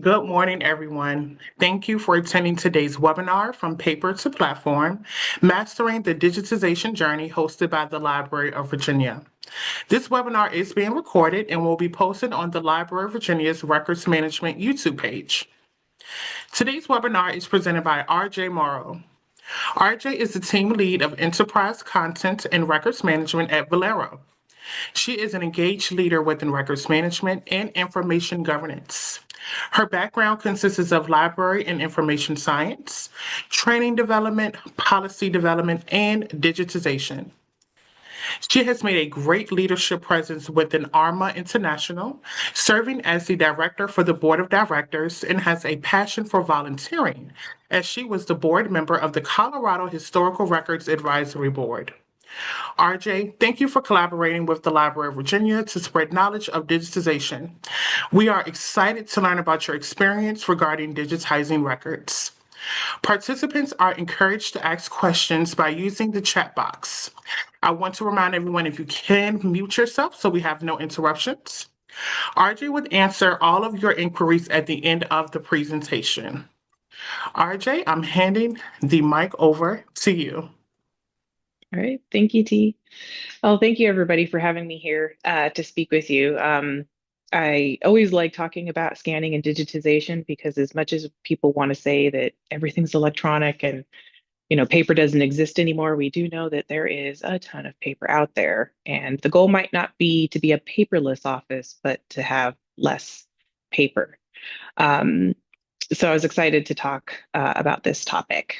Good morning, everyone. Thank you for attending today's webinar from Paper to Platform, Mastering the Digitization Journey, hosted by the Library of Virginia. This webinar is being recorded and will be posted on the Library of Virginia's Records Management YouTube page. Today's webinar is presented by RJ Morrow. RJ is the team lead of Enterprise Content and Records Management at Valero. She is an engaged leader within records management and information governance. Her background consists of library and information science, training development, policy development, and digitization. She has made a great leadership presence within ARMA International, serving as the director for the board of directors, and has a passion for volunteering, as she was the board member of the Colorado Historical Records Advisory Board. RJ, thank you for collaborating with the Library of Virginia to spread knowledge of digitization. We are excited to learn about your experience regarding digitizing records. Participants are encouraged to ask questions by using the chat box. I want to remind everyone, if you can, mute yourself so we have no interruptions. RJ would answer all of your inquiries at the end of the presentation. RJ, I'm handing the mic over to you. All right, thank you, T. Well, thank you everybody for having me here to speak with you. I always like talking about scanning and digitization because as much as people want to say that everything's electronic and paper doesn't exist anymore, we do know that there is a ton of paper out there. And the goal might not be to be a paperless office, but to have less paper. So I was excited to talk about this topic.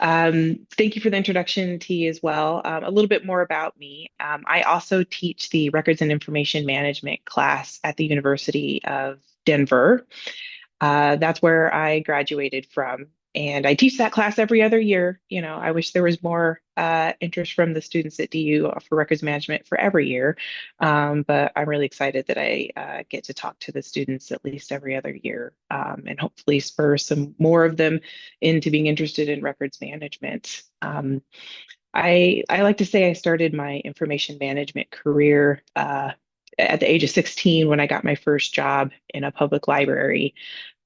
Thank you for the introduction, T, as well. A little bit more about me. I also teach the Records and Information Management class at the University of Denver. That's where I graduated from. And I teach that class every other year. I wish there was more interest from the students at DU for records management for every year. But I'm really excited that I get to talk to the students at least every other year and hopefully spur some more of them into being interested in records management. I like to say I started my information management career at the age of 16 when I got my first job in a public library.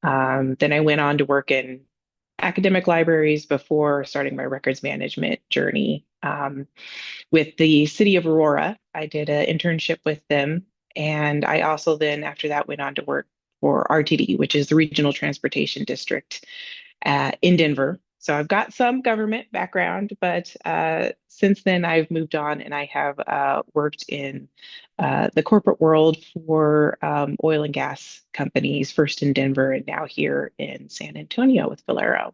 Then I went on to work in academic libraries before starting my records management journey. With the city of Aurora, I did an internship with them. And I also then, after that, went on to work for RTD, which is the Regional Transportation District in Denver. So I've got some government background, but since then I've moved on and I have worked in the corporate world for oil and gas companies, first in Denver and now here in San Antonio with Valero.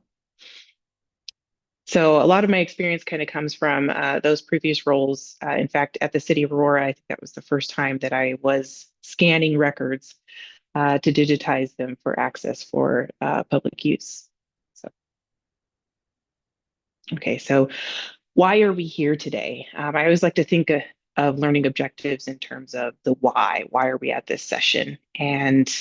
So a lot of my experience kind of comes from those previous roles. In fact, at the city of Aurora, I think that was the first time that I was scanning records to digitize them for access for public use. Okay, so why are we here today? I always like to think of learning objectives in terms of the why. Why are we at this session? And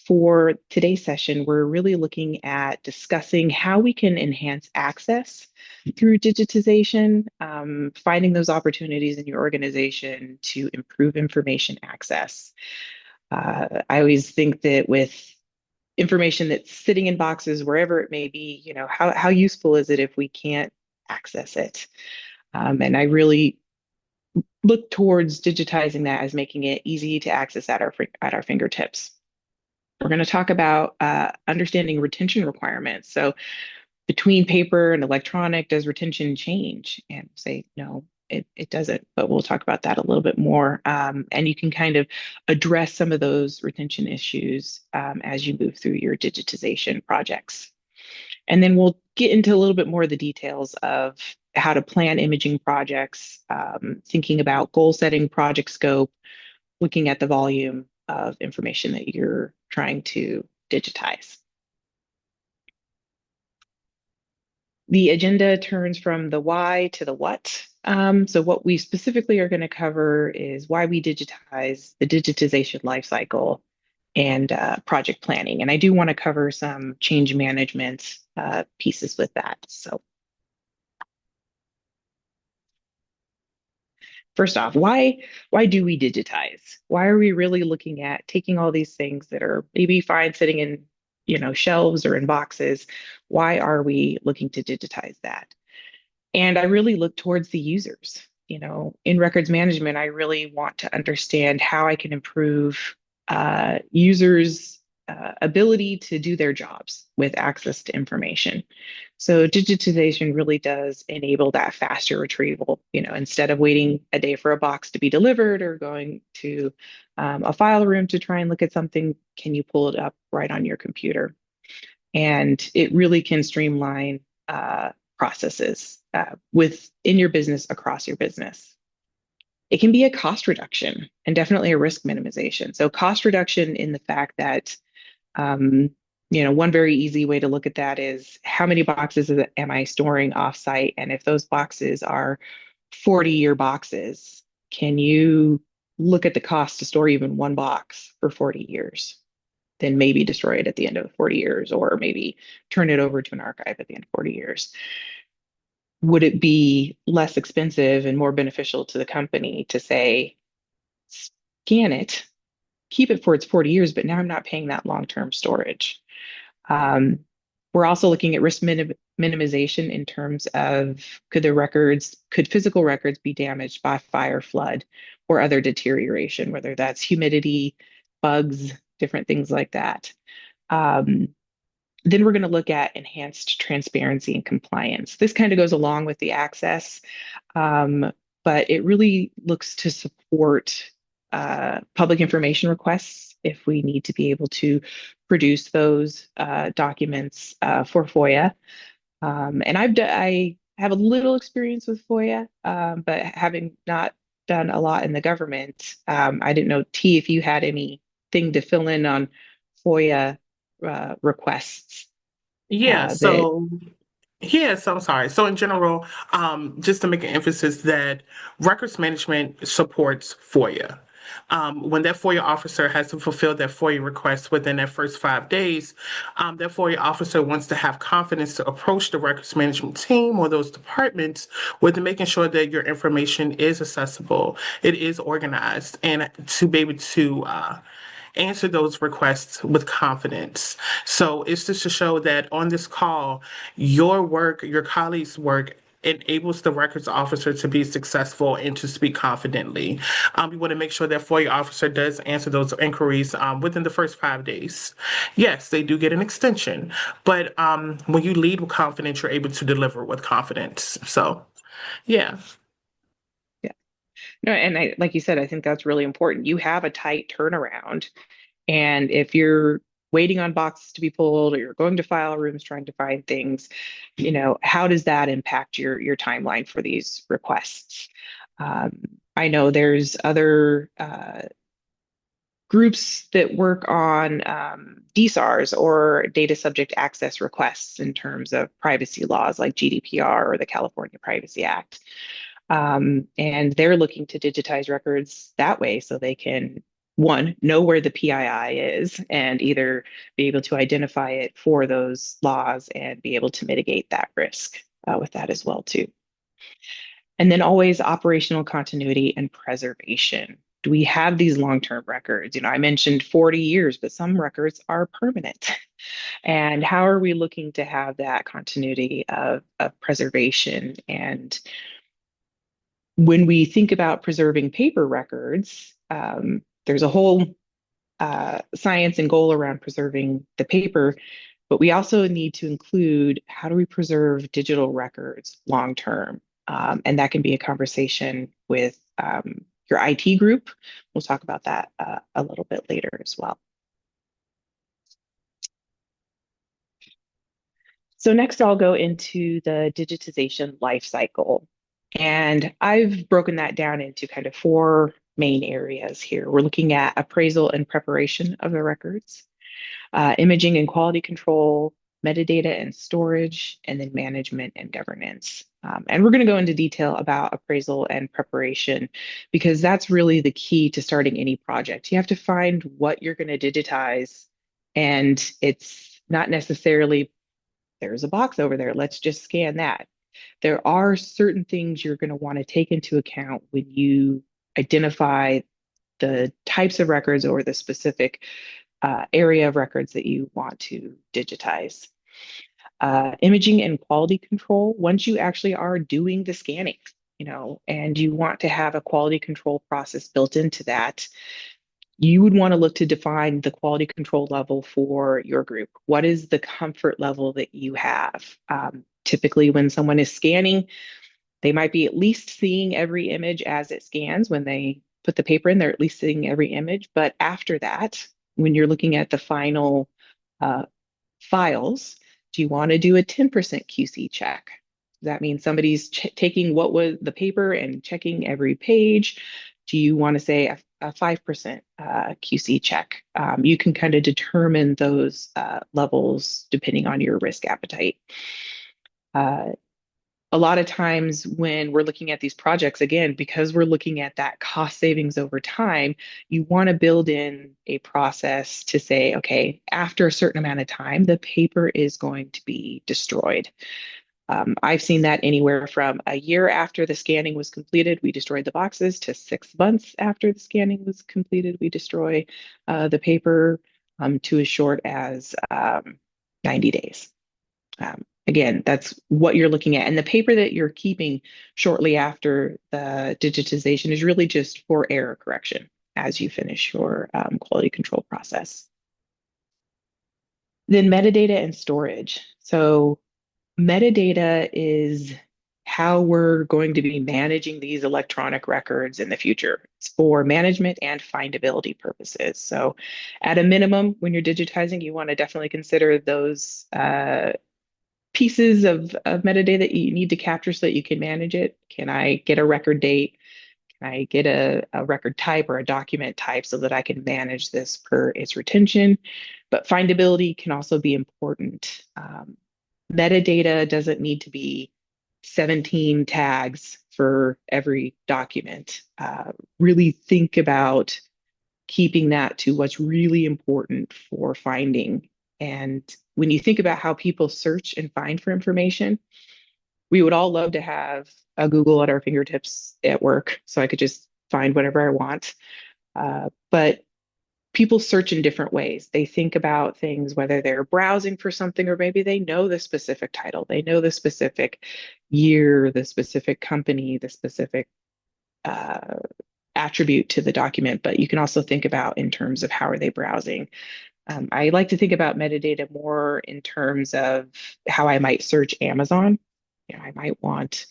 for today's session, we're really looking at discussing how we can enhance access through digitization, finding those opportunities in your organization to improve information access. I always think that with information that's sitting in boxes, wherever it may be, how useful is it if we can't access it? And I really look towards digitizing that as making it easy to access at our fingertips. We're going to talk about understanding retention requirements. So between paper and electronic, does retention change? And say, no, it doesn't, but we'll talk about that a little bit more. And you can kind of address some of those retention issues as you move through your digitization projects. And then we'll get into a little bit more of the details of how to plan imaging projects, thinking about goal setting, project scope, looking at the volume of information that you're trying to digitize. The agenda turns from the why to the what. So what we specifically are going to cover is why we digitize, the digitization lifecycle, and project planning. And I do want to cover some change management pieces with that. So First off, why do we digitize? Why are we really looking at taking all these things that are maybe fine sitting in, shelves or in boxes? Why are we looking to digitize that? And I really look towards the users. In records management, I really want to understand how I can improve users' ability to do their jobs with access to information. So digitization really does enable that faster retrieval. Instead of waiting a day for a box to be delivered or going to a file room to try and look at something, can you pull it up right on your computer? And it really can streamline processes within your business, across your business. It can be a cost reduction and definitely a risk minimization. So cost reduction in the fact that um, one very easy way to look at that is how many boxes am I storing offsite? And if those boxes are 40-year boxes, can you look at the cost to store even one box for 40 years? Then maybe destroy it at the end of 40 years, or maybe turn it over to an archive at the end of 40 years. Would it be less expensive and more beneficial to the company to say, scan it, keep it for its 40 years, but now I'm not paying that long-term storage? Um, we're also looking at risk minimization in terms of could physical records be damaged by fire, flood, or other deterioration, whether that's humidity, bugs, different things like that. Um, then we're going to look at enhanced transparency and compliance. This kind of goes along with the access, um, but it really looks to support public information requests if we need to be able to produce those documents for FOIA. And I have a little experience with FOIA, but having not done a lot in the government, I didn't know, T, if you had anything to fill in on FOIA requests Yeah, that. so I'm sorry. So in general, just to make an emphasis that records management supports FOIA. When that FOIA officer has to fulfill that FOIA request within that first 5 days, that FOIA officer wants to have confidence to approach the records management team or those departments with making sure that your information is accessible, it is organized, and to be able to answer those requests with confidence. So it's just to show that on this call, your work, your colleagues' work, enables the records officer to be successful and to speak confidently. We want to make sure that FOIA officer does answer those inquiries within the first 5 days. Yes, they do get an extension, but when you lead with confidence, you're able to deliver with confidence. So, yeah. Yeah. No, and like you said, I think that's really important. You have a tight turnaround. And if you're waiting on boxes to be pulled or you're going to file rooms trying to find things, how does that impact your timeline for these requests? Um, I know there's other groups that work on DSARs or data subject access requests in terms of privacy laws like GDPR or the California Privacy Act. And they're looking to digitize records that way so they can, one, know where the PII is and either be able to identify it for those laws and be able to mitigate that risk with that as well too. And then always operational continuity and preservation. Do we have these long-term records? I mentioned 40 years, but some records are permanent. And how are we looking to have that continuity of preservation? And when we think about preserving paper records, there's a whole science and goal around preserving the paper, but we also need to include how do we preserve digital records long term? And that can be a conversation with your IT group. We'll talk about that a little bit later as well. So next I'll go into the digitization life cycle. And I've broken that down into kind of four main areas here. We're looking at appraisal and preparation of the records, imaging and quality control, metadata and storage, and then management and governance. And we're going to go into detail about appraisal and preparation because that's really the key to starting any project. You have to find what you're going to digitize, and it's not necessarily there's a box over there, let's just scan that. There are certain things you're going to want to take into account when you identify the types of records or the specific area of records that you want to digitize. Imaging and quality control, once you actually are doing the scanning, and you want to have a quality control process built into that, you would want to look to define the quality control level for your group. What is the comfort level that you have? Typically, when someone is scanning, they might be at least seeing every image as it scans. When they put the paper in, they're at least seeing every image. But after that, when you're looking at the final uh, files, do you want to do a 10% QC check? That means somebody's taking what was the paper and checking every page. Do you want to say a 5% QC check? You can kind of determine those levels depending on your risk appetite. Uh, a lot of times when we're looking at these projects, again, because we're looking at that cost savings over time, you want to build in a process to say, okay, after a certain amount of time, the paper is going to be destroyed. I've seen that anywhere from a year after the scanning was completed, we destroyed the boxes, to 6 months after the scanning was completed, we destroy the paper, to as short as 90 days. Again, that's what you're looking at. And the paper that you're keeping shortly after the digitization is really just for error correction as you finish your quality control process. Then metadata and storage. So metadata is how we're going to be managing these electronic records in the future. It's for management and findability purposes. So at a minimum, when you're digitizing, you want to definitely consider those pieces of metadata that you need to capture so that you can manage it. Can I get a record date? Can I get a record type or a document type so that I can manage this per its retention? But findability can also be important. Metadata doesn't need to be 17 tags for every document. Really think about keeping that to what's really important for finding. And when you think about how people search and find for information, we would all love to have a Google at our fingertips at work so I could just find whatever I want. But people search in different ways. They think about things, whether they're browsing for something or maybe they know the specific title, they know the specific year, the specific company, the specific uh, attribute to the document. But you can also think about in terms of how are they browsing. I like to think about metadata more in terms of how I might search Amazon. I might want,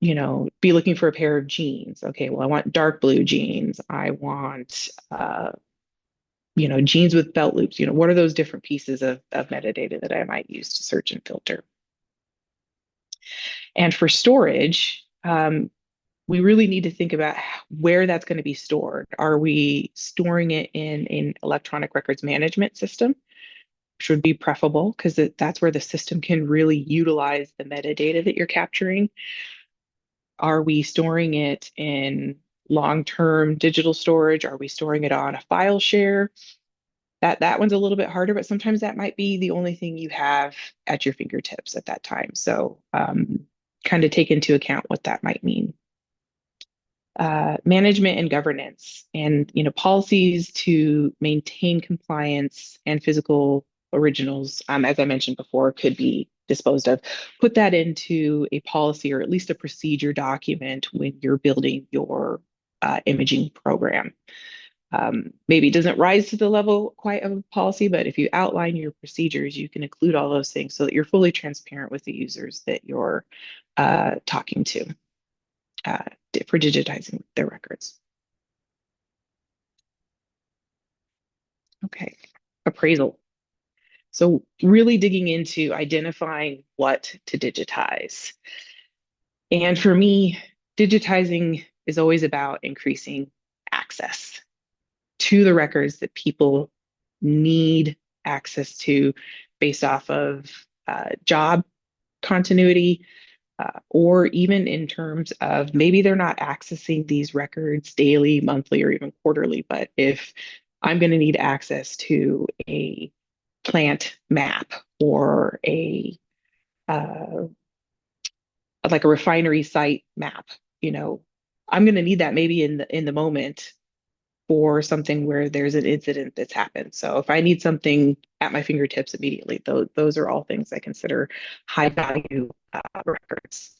be looking for a pair of jeans. Okay, well, I want dark blue jeans. I want, jeans with belt loops. What are those different pieces of metadata that I might use to search and filter? And for storage, we really need to think about where that's going to be stored. Are we storing it in an electronic records management system, which would be preferable because that's where the system can really utilize the metadata that you're capturing? Are we storing it in long-term digital storage? Are we storing it on a file share? That one's a little bit harder, but sometimes that might be the only thing you have at your fingertips at that time. So kind of take into account what that might mean. Management and governance, and policies to maintain compliance and physical originals, as I mentioned before, could be disposed of. Put that into a policy or at least a procedure document when you're building your imaging program. Maybe it doesn't rise to the level quite of a policy, but if you outline your procedures, you can include all those things so that you're fully transparent with the users that you're talking to uh, for digitizing their records. Okay, appraisal. So really digging into identifying what to digitize. And for me, digitizing is always about increasing access to the records that people need access to based off of job continuity, or even in terms of maybe they're not accessing these records daily, monthly, or even quarterly. But if I'm going to need access to a plant map or a like a refinery site map. You know, I'm going to need that maybe in the moment for something where there's an incident that's happened. So if I need something at my fingertips immediately, those are all things I consider high value records.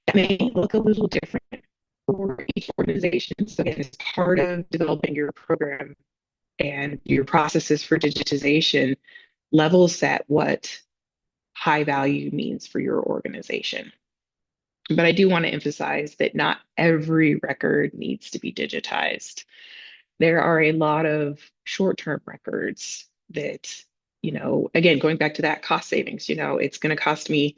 And they look a little different for each organization. So again, it's part of developing your program and your processes for digitization level set what high value means for your organization. But I do want to emphasize that not every record needs to be digitized. There are a lot of short-term records that, again, going back to that cost savings, it's going to cost me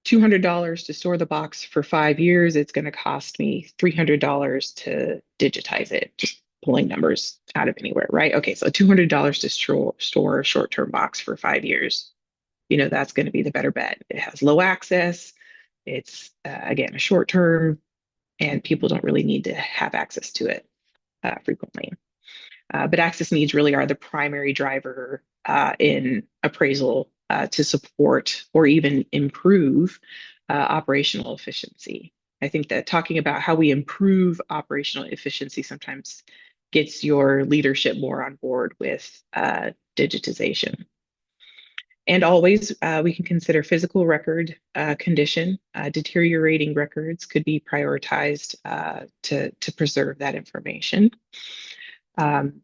$200 to store the box for 5 years. It's going to cost me $300 to digitize it, just pulling numbers out of anywhere, right? Okay, so $200 to store a short-term box for 5 years. That's going to be the better bet. It has low access. It's, again, a short term, and people don't really need to have access to it frequently. But access needs really are the primary driver in appraisal to support or even improve operational efficiency. I think that talking about how we improve operational efficiency sometimes gets your leadership more on board with digitization. And always, we can consider physical record condition. Deteriorating records could be prioritized to preserve that information. Um,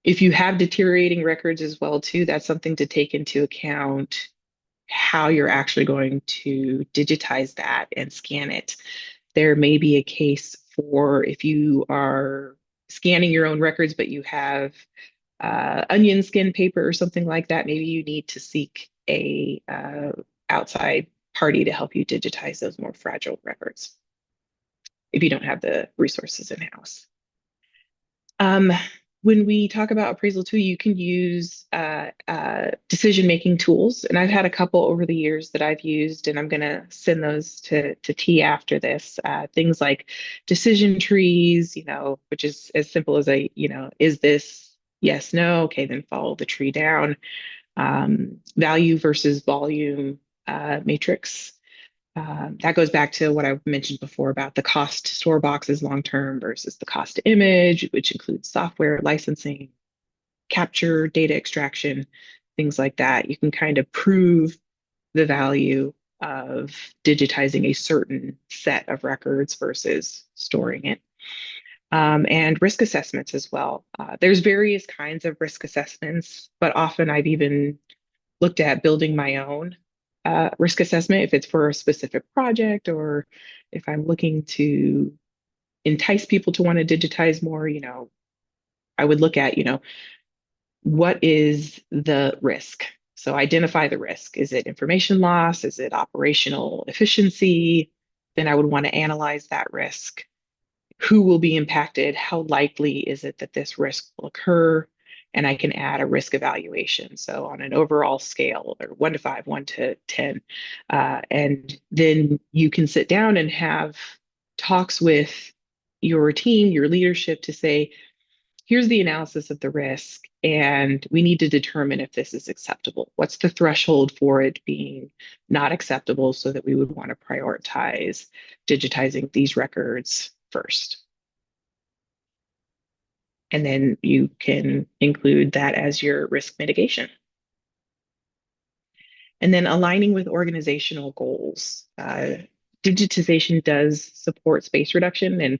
if you have deteriorating records as well, too, that's something to take into account how you're actually going to digitize that and scan it. There may be a case for if you are scanning your own records, but you have onion skin paper or something like that, maybe you need to seek a outside party to help you digitize those more fragile records if you don't have the resources in house. When we talk about appraisal too, you can use decision-making tools. And I've had a couple over the years that I've used, and I'm going to send those to T after this. Things like decision trees, which is as simple as is this yes, no? Okay, then follow the tree down. Value versus volume matrix. That goes back to what I mentioned before about the cost to store boxes long term versus the cost to image, which includes software licensing, capture, data extraction, things like that. You can kind of prove the value of digitizing a certain set of records versus storing it. And risk assessments as well. There's various kinds of risk assessments, but often I've even looked at building my own risk assessment if it's for a specific project or if I'm looking to entice people to want to digitize more, I would look at, what is the risk? So identify the risk. Is it information loss? Is it operational efficiency? Then I would want to analyze that risk. Who will be impacted? How likely is it that this risk will occur? And I can add a risk evaluation. So on an overall scale, or 1 to 5, 1 to 10. And then you can sit down and have talks with your team, your leadership to say, here's the analysis of the risk, and we need to determine if this is acceptable. What's the threshold for it being not acceptable so that we would want to prioritize digitizing these records first? And then you can include that as your risk mitigation. And then aligning with organizational goals. Digitization does support space reduction. And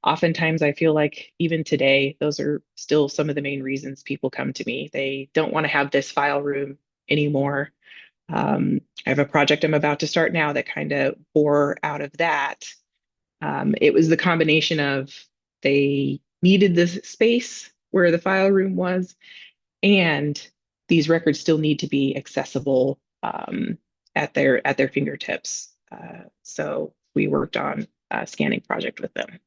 oftentimes I feel like even today, those are still some of the main reasons people come to me. They don't want to have this file room anymore. I have a project I'm about to start now that kind of bore out of that. It was the combination of they needed this space where the file room was, and these records still need to be accessible at their fingertips. So we worked on a scanning project with them.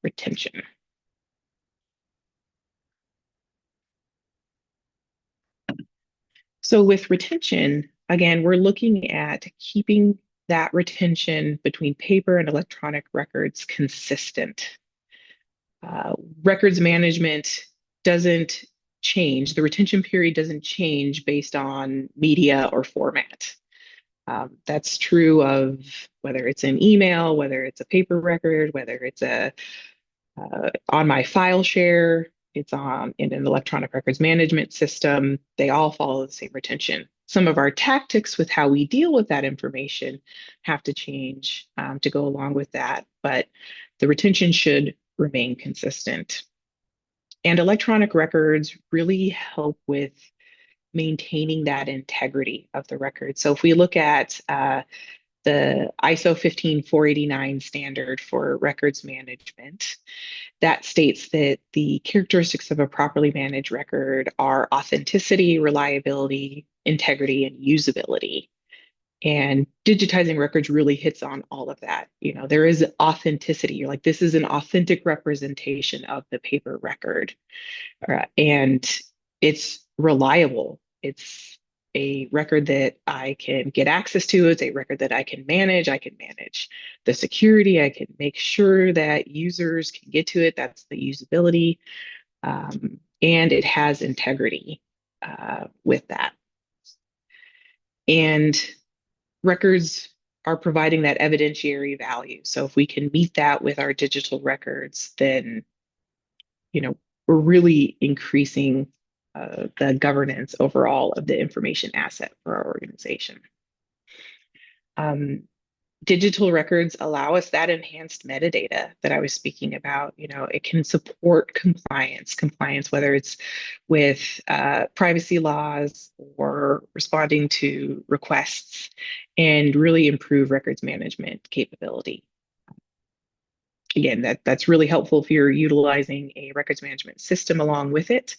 Retention. So with retention, again, we're looking at keeping that retention between paper and electronic records consistent. Records management doesn't change. The retention period doesn't change based on media or format. That's true of whether it's an email, whether it's a paper record, whether it's a on my file share, it's on in an electronic records management system. They all follow the same retention. Some of our tactics with how we deal with that information have to change to go along with that, but the retention should remain consistent. And electronic records really help with maintaining that integrity of the record. So if we look at the ISO 15489 standard for records management, that states that the characteristics of a properly managed record are authenticity, reliability, integrity, and usability. And digitizing records really hits on all of that. There is authenticity. You're like, this is an authentic representation of the paper record. And it's reliable. It's a record that I can get access to. It's a record that I can manage. I can manage the security. I can make sure that users can get to it. That's the usability. And it has integrity with that. And records are providing that evidentiary value. So if we can meet that with our digital records, then we're really increasing the governance overall of the information asset for our organization. Digital records allow us that enhanced metadata that I was speaking about. It can support compliance, whether it's with privacy laws or responding to requests, and really improve records management capability. Again, that's really helpful if you're utilizing a records management system along with it.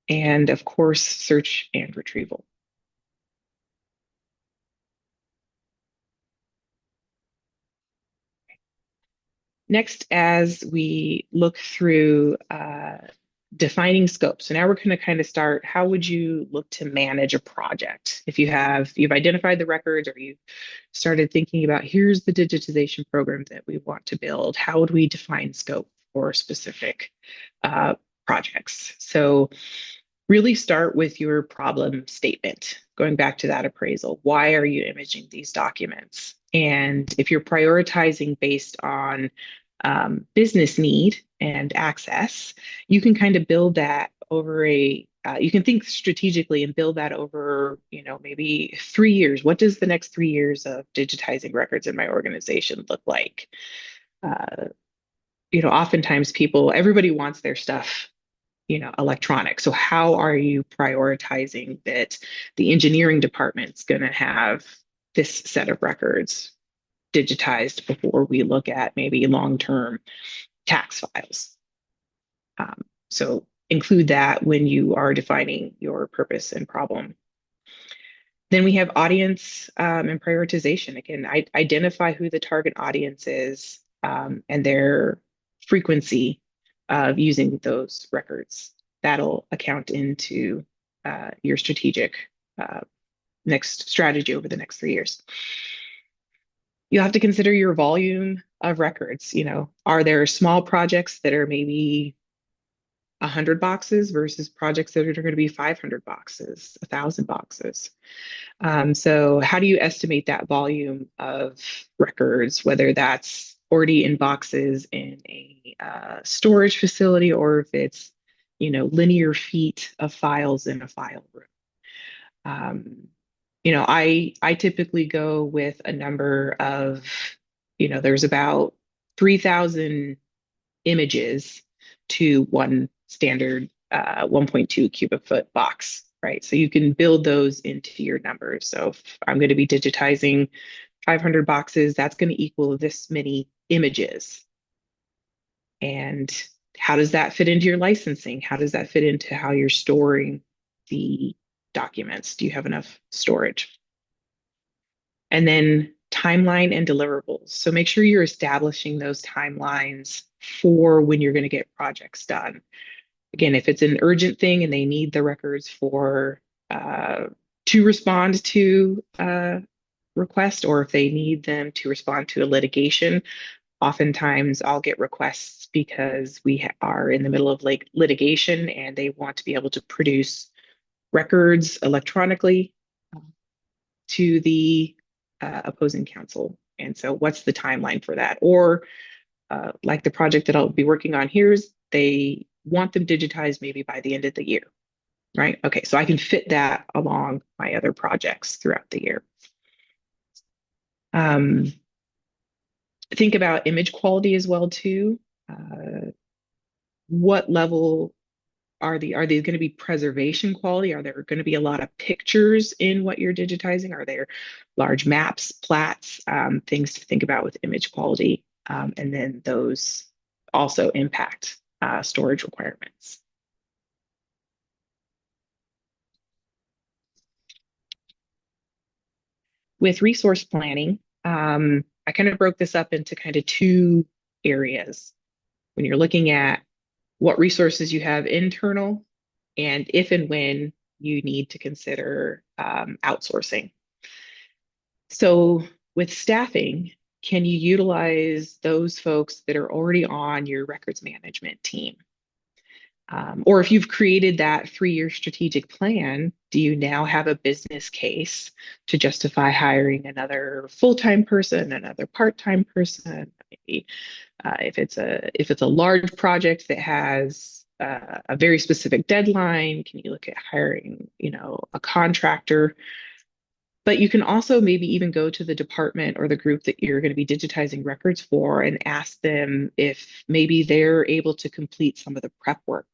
And of course, search and retrieval. Next, as we look through defining scope. So now we're going to kind of start, how would you look to manage a project? If you've identified the records, or you've started thinking about, here's the digitization program that we want to build, how would we define scope for specific projects? So really start with your problem statement, going back to that appraisal. Why are you imaging these documents? And if you're prioritizing based on business need and access, you can kind of build that over you can think strategically and build that over, maybe 3 years. What does the next 3 years of digitizing records in my organization look like? Oftentimes everybody wants their stuff electronic. So how are you prioritizing that the engineering department's going to have this set of records digitized before we look at maybe long-term tax files? So include that when you are defining your purpose and problem. Then we have audience and prioritization. Again, identify who the target audience is and their frequency of using those records. That'll account into your strategic next strategy over the next 3 years. You have to consider your volume of records. Are there small projects that are maybe 100 boxes versus projects that are going to be 500 boxes, 1,000 boxes? So how do you estimate that volume of records, whether that's already in boxes in a storage facility, or if it's, linear feet of files in a file room? I typically go with a number of, there's about 3,000 images to one standard 1.2 cubic foot box, right? So you can build those into your numbers. So if I'm going to be digitizing 500 boxes, that's going to equal this many images. And how does that fit into your licensing? How does that fit into how you're storing the documents? Do you have enough storage? And then timeline and deliverables. So make sure you're establishing those timelines for when you're going to get projects done. Again, if it's an urgent thing and they need the records to respond to request, or if they need them to respond to a litigation, Oftentimes, I'll get requests because we are in the middle of like litigation and they want to be able to produce records electronically to the opposing counsel. And so, what's the timeline for that? Or, like the project that I'll be working on here is they want them digitized maybe by the end of the year, right? Okay, so I can fit that along my other projects throughout the year. Um, think about image quality as well too. What level are they going to be preservation quality? Are there going to be a lot of pictures in what you're digitizing? Are there large maps, plats, things to think about with image quality? And then those also impact storage requirements. With resource planning, I kind of broke this up into kind of two areas. When you're looking at what resources you have internal and if and when you need to consider outsourcing. So, with staffing, can you utilize those folks that are already on your records management team? Or if you've created that 3 year strategic plan, do you now have a business case to justify hiring another full-time person, another part-time person? Maybe if it's a large project that has a very specific deadline, can you look at hiring, a contractor? But you can also maybe even go to the department or the group that you're going to be digitizing records for and ask them if maybe they're able to complete some of the prep work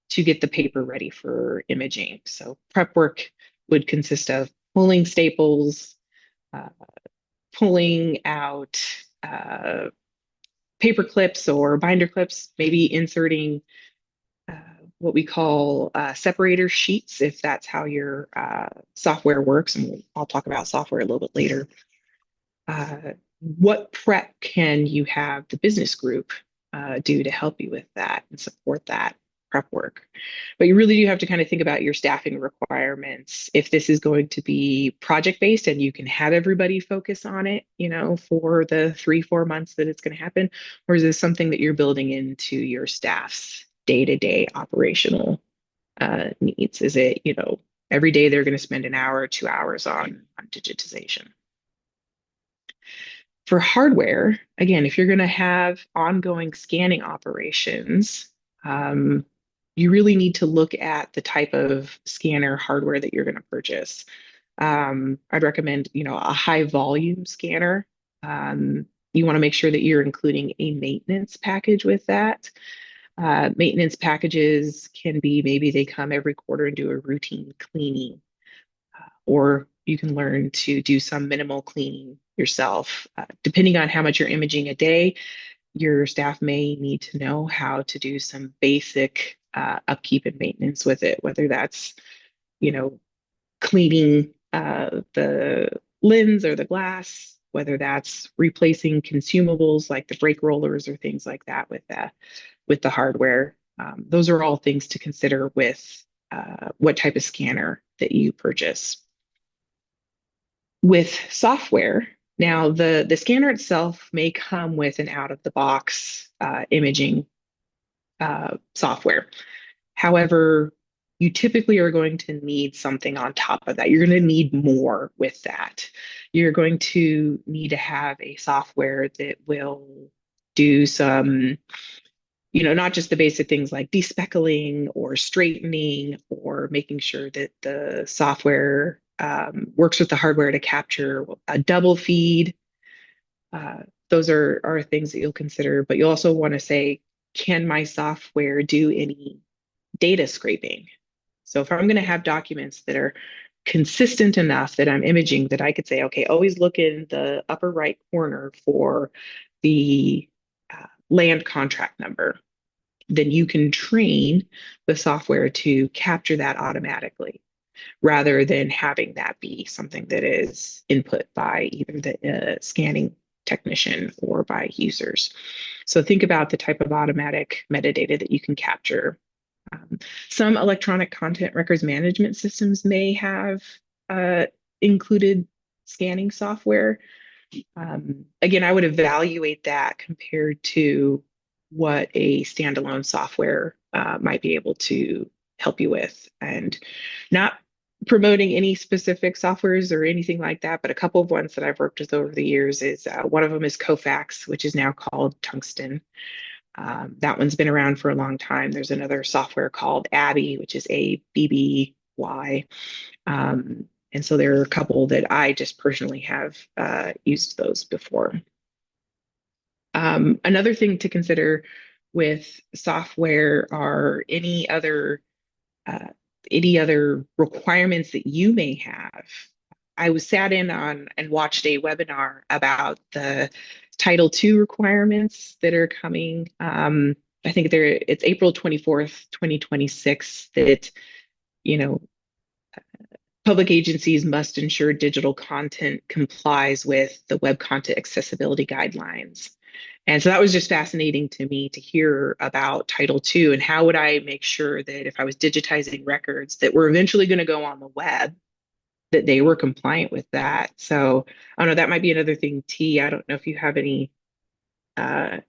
to get the paper ready for imaging. So prep work would consist of pulling staples, uh, pulling out paper clips or binder clips, maybe inserting uh, what we call separator sheets, if that's how your software works. And I'll talk about software a little bit later. What prep can you have the business group do to help you with that and support that prep work? But you really do have to kind of think about your staffing requirements. If this is going to be project based and you can have everybody focus on it, for the 3, 4 months that it's going to happen, or is this something that you're building into your staff's day-to-day operational needs? Is it, every day they're going to spend an hour or 2 hours on digitization? For hardware, again, if you're going to have ongoing scanning operations, you really need to look at the type of scanner hardware that you're going to purchase. I'd recommend, a high volume scanner. You want to make sure that you're including a maintenance package with that. Maintenance packages can be maybe they come every quarter and do a routine cleaning, or you can learn to do some minimal cleaning yourself. Depending on how much you're imaging a day, your staff may need to know how to do some basic upkeep and maintenance with it, whether that's, cleaning the lens or the glass, whether that's replacing consumables like the brake rollers or things like that with the hardware. Those are all things to consider with what type of scanner that you purchase. With software, now the scanner itself may come with an out of the box imaging software. However, you typically are going to need something on top of that. You're going to need more with that. You're going to need to have a software that will do some, not just the basic things like despeckling or straightening or making sure that the software works with the hardware to capture a double feed. Those are things that you'll consider, but you also want to say, can my software do any data scraping? So if I'm going to have documents that are consistent enough that I'm imaging that I could say, okay, always look in the upper right corner for the land contract number, then you can train the software to capture that automatically rather than having that be something that is input by either the scanning technician or by users. So think about the type of automatic metadata that you can capture. Some electronic content records management systems may have included scanning software. Again, I would evaluate that compared to what a standalone software might be able to help you with. And not promoting any specific softwares or anything like that, but a couple of ones that I've worked with over the years is one of them is Kofax, which is now called Tungsten. That one's been around for a long time. There's another software called Abby, which is ABBY. And so there are a couple that I just personally have used those before. Another thing to consider with software are uh, any other requirements that you may have. I was sat in on and watched a webinar about the Title II requirements that are coming. I think it's April 24th, 2026, that, you know, public agencies must ensure digital content complies with the Web Content Accessibility Guidelines. And so that was just fascinating to me to hear about Title II and how would I make sure that if I was digitizing records that were eventually going to go on the web, that they were compliant with that. So I don't know, that might be another thing, T. I don't know if you have any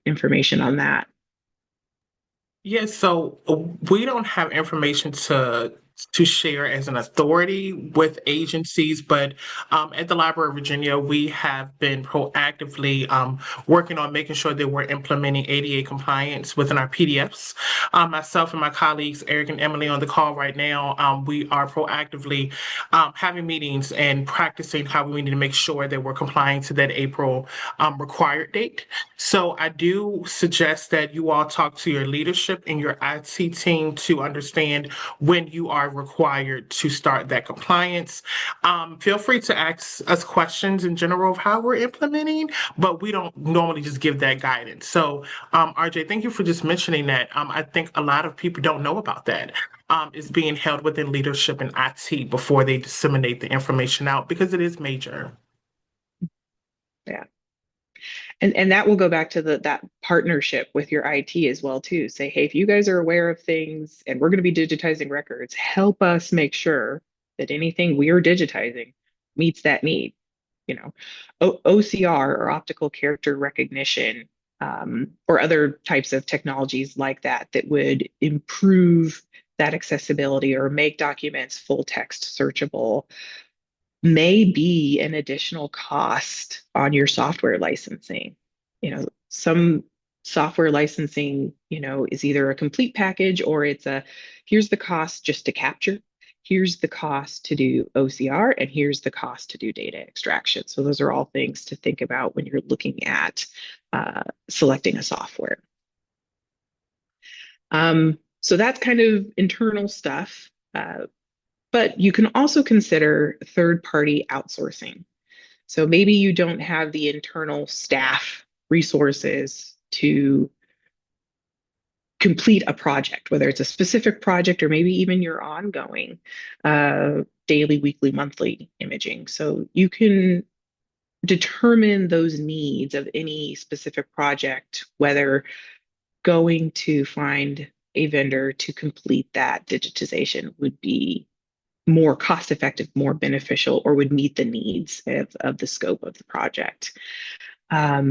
information on that. Yes, so we don't have information to share as an authority with agencies, but at the Library of Virginia, we have been proactively working on making sure that we're implementing ADA compliance within our PDFs. Myself and my colleagues, Eric and Emily, on the call right now, we are proactively having meetings and practicing how we need to make sure that we're complying to that April required date. So I do suggest that you all talk to your leadership and your IT team to understand when you are required to start that compliance. Feel free to ask us questions in general of how we're implementing, but we don't normally just give that guidance. So, RJ, thank you for just mentioning that. I think a lot of people don't know about that. Is being held within leadership and IT before they disseminate the information out because it is major. Yeah. And that will go back to that partnership with your IT as well too. Say, hey, if you guys are aware of things and we're going to be digitizing records, help us make sure that anything we are digitizing meets that need. You know, OCR or optical character recognition, or other types of technologies like that that would improve that accessibility or make documents full text searchable may be an additional cost on your software licensing. Some software licensing, is either a complete package or it's here's the cost just to capture, here's the cost to do OCR, and here's the cost to do data extraction. So those are all things to think about when you're looking at selecting a software. So that's kind of internal stuff. But you can also consider third-party outsourcing. So maybe you don't have the internal staff resources to complete a project, whether it's a specific project or maybe even your ongoing daily, weekly, monthly imaging. So you can determine those needs of any specific project, whether going to find a vendor to complete that digitization would be more cost effective, more beneficial, or would meet the needs of the scope of the project. I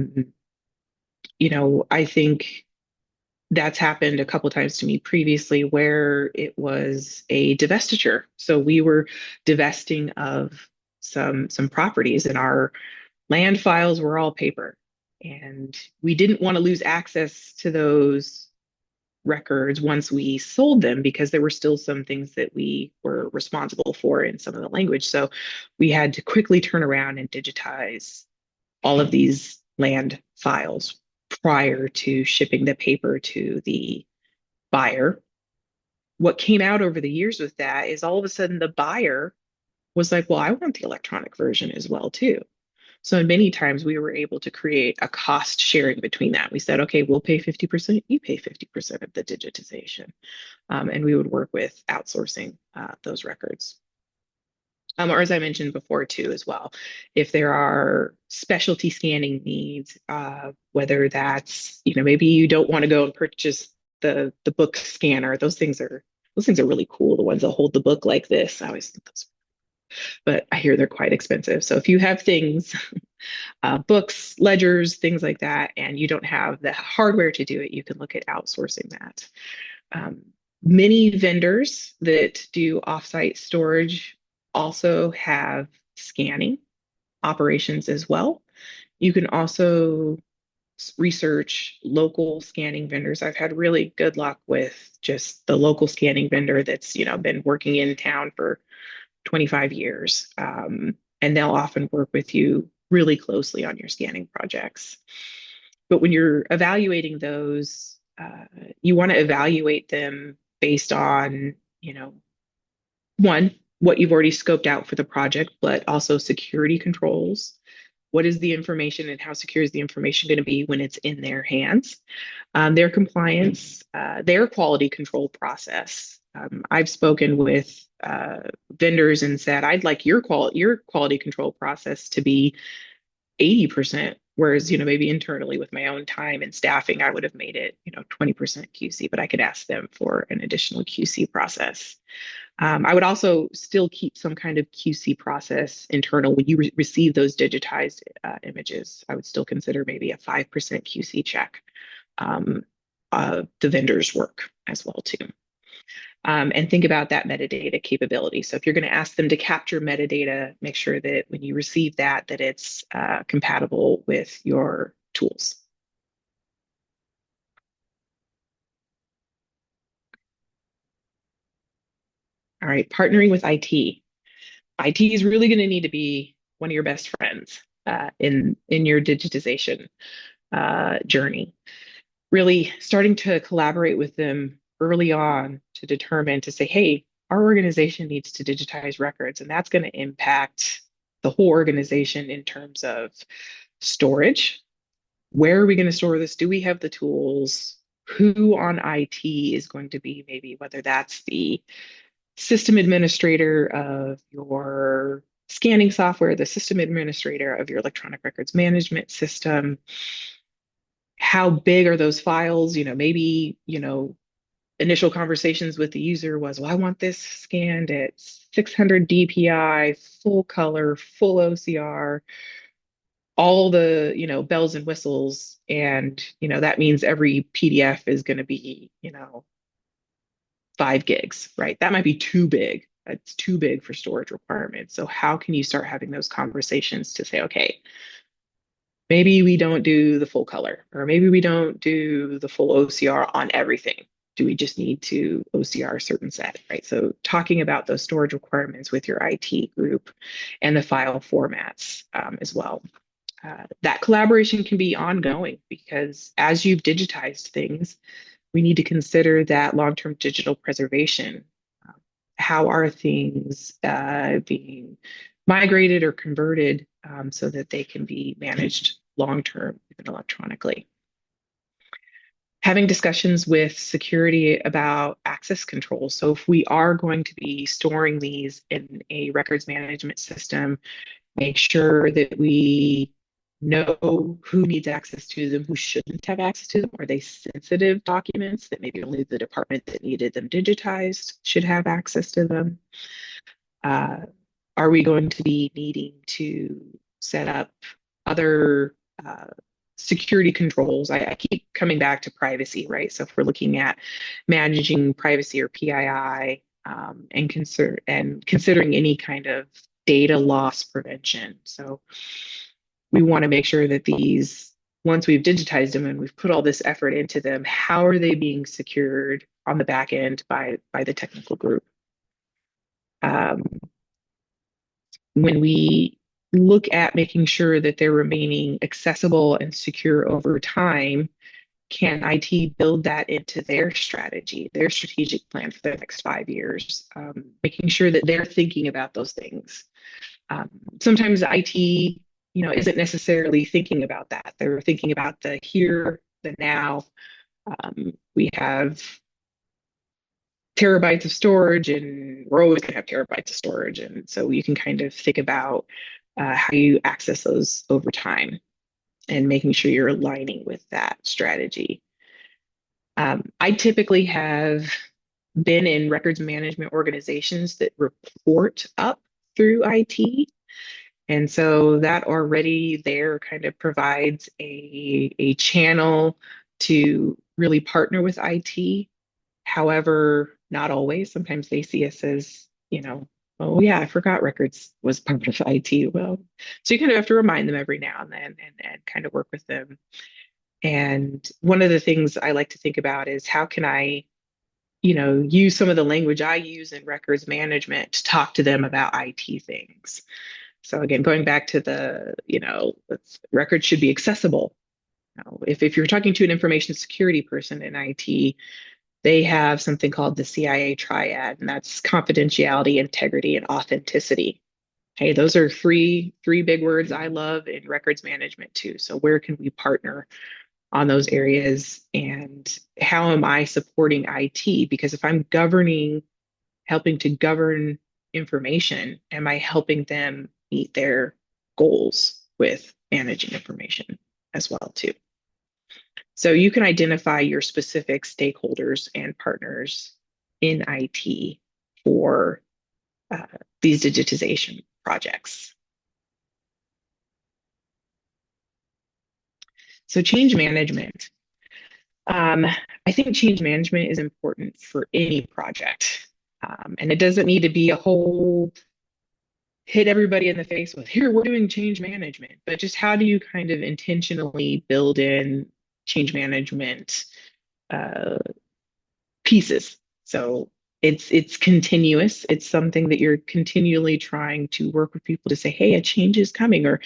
think that's happened a couple times to me previously where it was a divestiture. So we were divesting of some properties and our land files were all paper. And we didn't want to lose access to those records once we sold them because there were still some things that we were responsible for in some of the language. So we had to quickly turn around and digitize all of these land files prior to shipping the paper to the buyer. What came out over the years with that is all of a sudden the buyer was like, well, I want the electronic version as well too. So many times we were able to create a cost sharing between that. We said, okay, we'll pay 50%, you pay 50% of the digitization. And we would work with outsourcing those records. Or as I mentioned before too, as well, if there are specialty scanning needs, whether that's, maybe you don't want to go and purchase the book scanner. Those things are really cool. The ones that hold the book like this. I always think those, but I hear they're quite expensive. So if you have things books, ledgers, things like that, and you don't have the hardware to do it, you can look at outsourcing that. Um, Many vendors that do offsite storage also have scanning operations as well. You can also research local scanning vendors. I've had really good luck with just the local scanning vendor that's, been working in town for 25 years. And they'll often work with you really closely on your scanning projects. But when you're evaluating those, you want to evaluate them based on, one, what you've already scoped out for the project, but also security controls. What is the information and how secure is the information going to be when it's in their hands? Their compliance, their quality control process. I've spoken with vendors and said, I'd like your quality control process to be 80%, whereas, maybe internally with my own time and staffing, I would have made it, 20% QC, but I could ask them for an additional QC process. I would also still keep some kind of QC process internal when you receive those digitized images. I would still consider maybe a 5% QC check of the vendor's work as well too. And think about that metadata capability. So if you're going to ask them to capture metadata, make sure that when you receive that, that it's compatible with your tools. All right, partnering with IT. IT is really going to need to be one of your best friends in your digitization journey. Really starting to collaborate with them early on to determine to say, hey, our organization needs to digitize records, and that's going to impact the whole organization in terms of storage. Where are we going to store this? Do we have the tools? Who on IT is going to be maybe, whether that's the system administrator of your scanning software, the system administrator of your electronic records management system. How big are those files? Maybe, initial conversations with the user was, well, I want this scanned at 600 DPI, full color, full OCR, all the, bells and whistles. And, that means every PDF is going to be, 5 gigs, right? That might be too big. It's too big for storage requirements. So how can you start having those conversations to say, okay, maybe we don't do the full color, or maybe we don't do the full OCR on everything. Do we just need to OCR a certain set, right? So talking about those storage requirements with your IT group and the file formats as well. That collaboration can be ongoing because as you've digitized things, we need to consider that long-term digital preservation. How are things being migrated or converted so that they can be managed long-term, even electronically? Having discussions with security about access control. So if we are going to be storing these in a records management system, make sure that we know who needs access to them, who shouldn't have access to them. Are they sensitive documents that maybe only the department that needed them digitized should have access to them? Are we going to be needing to set up other security controls? I keep coming back to privacy, right? So if we're looking at managing privacy or PII and considering any kind of data loss prevention. So we want to make sure that these, once we've digitized them and we've put all this effort into them, how are they being secured on the back end by the technical group? When we look at making sure that they're remaining accessible and secure over time, can IT build that into their strategy, their strategic plan for the next 5 years, making sure that they're thinking about those things. Sometimes IT, isn't necessarily thinking about that. They're thinking about the here, the now. We have terabytes of storage, and we're always going to have terabytes of storage. And so you can kind of think about how you access those over time and making sure you're aligning with that strategy. I typically have been in records management organizations that report up through IT. And so that already there kind of provides a channel to really partner with IT. However, not always. Sometimes they see us as, oh yeah, I forgot records was part of IT. Well, so you kind of have to remind them every now and then and kind of work with them. And one of the things I like to think about is how can I, use some of the language I use in records management to talk to them about IT things. So again, going back to records should be accessible. If you're talking to an information security person in IT, they have something called the CIA triad, and that's confidentiality, integrity, and authenticity. Hey, those are three big words I love in records management too. So where can we partner on those areas, and how am I supporting IT? Because if I'm helping to govern information, am I helping them meet their goals with managing information as well too? So you can identify your specific stakeholders and partners in IT for uh, these digitization projects. So change management. Um, I think change management is important for any project. And it doesn't need to be a whole hit everybody in the face with, here, we're doing change management, but just how do you kind of intentionally build in change management uh, pieces? So it's continuous. It's something that you're continually trying to work with people to say, hey, a change is coming, or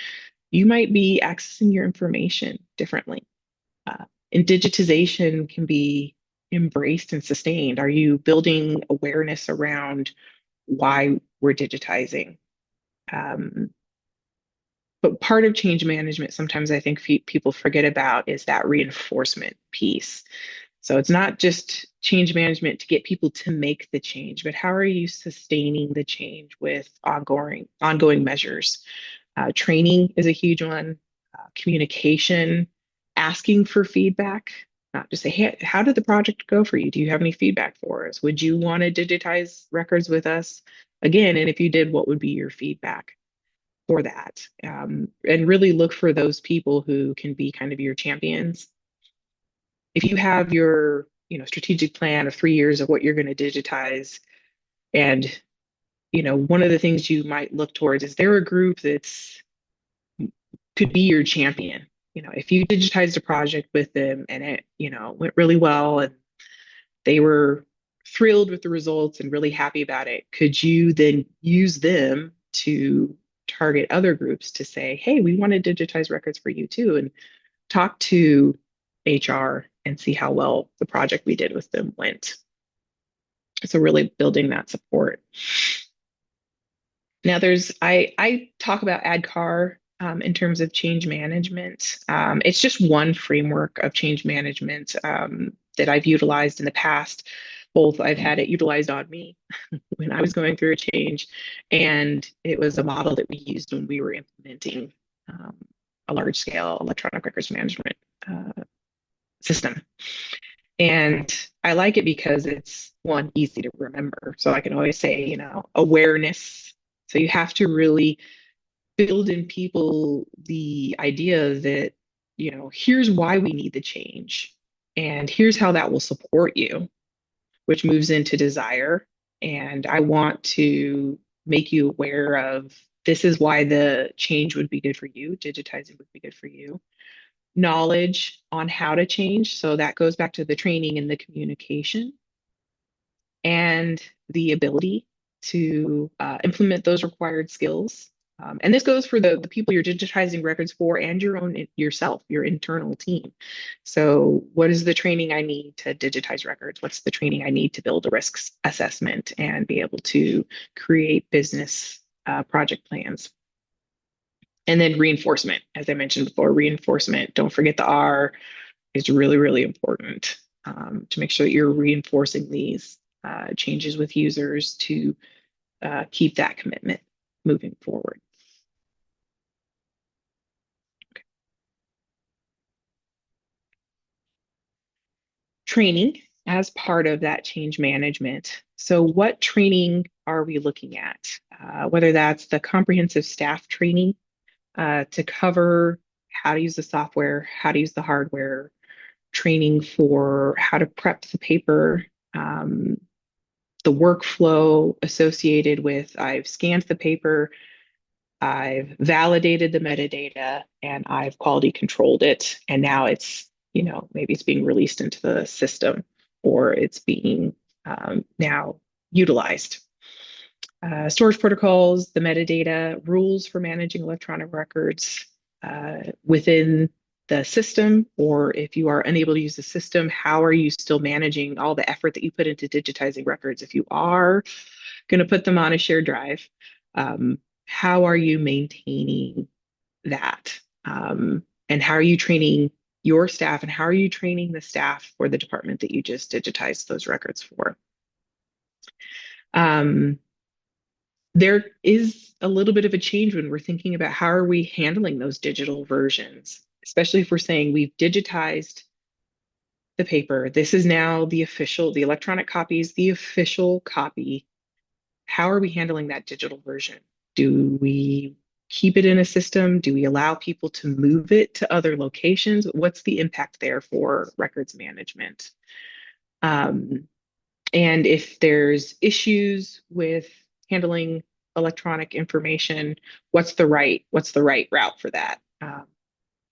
you might be accessing your information differently. And digitization can be embraced and sustained. Are you building awareness around why we're digitizing? Um, but part of change management, sometimes I think people forget about is that reinforcement piece. So it's not just change management to get people to make the change, but how are you sustaining the change with ongoing measures? Training is a huge one. Communication, asking for feedback, not just say, hey, how did the project go for you? Do you have any feedback for us? Would you want to digitize records with us again? And if you did, what would be your feedback for that? And really look for those people who can be kind of your champions. If you have your strategic plan of 3 years of what you're going to digitize, and one of the things you might look towards is there a group that's could be your champion. If you digitized a project with them and it went really well and they were thrilled with the results and really happy about it, could you then use them to target other groups to say, hey, we want to digitize records for you too, and talk to HR and see how well the project we did with them went? So really building that support. Now I talk about ADKAR in terms of change management. It's just one framework of change management that I've utilized in the past. Both I've had it utilized on me when I was going through a change, and it was a model that we used when we were implementing um, a large scale electronic records management system. And I like it because it's one, easy to remember. So I can always say, awareness. So you have to really build in people the idea that, here's why we need the change. And here's how that will support you, which moves into desire. And I want to make you aware of this is why the change would be good for you, digitizing would be good for you. Knowledge on how to change. So that goes back to the training and the communication and the ability to implement those required skills. And this goes for the people you're digitizing records for and yourself, your internal team. So what is the training I need to digitize records? What's the training I need to build a risk assessment and be able to create business project plans? And then reinforcement, as I mentioned before, reinforcement, don't forget the R, is really, really important to make sure that you're reinforcing these changes with users to keep that commitment moving forward. Training as part of that change management. So, what training are we looking at? whether that's the comprehensive staff training to cover how to use the software, how to use the hardware, training for how to prep the paper, um, the workflow associated with I've scanned the paper, I've validated the metadata, and I've quality controlled it. And now it's, maybe it's being released into the system or it's being now utilized. Storage protocols, the metadata, rules for managing electronic records within the system, or if you are unable to use the system, how are you still managing all the effort that you put into digitizing records? If you are going to put them on a shared drive, um, how are you maintaining that? And how are you training your staff, and how are you training the staff for the department that you just digitized those records for? Um, there is a little bit of a change when we're thinking about how are we handling those digital versions, especially if we're saying we've digitized the paper. This is now the electronic copy is the official copy. How are we handling that digital version? Do we keep it in a system? Do we allow people to move it to other locations? What's the impact there for records management? Um, And if there's issues with handling electronic information, what's the right route for that?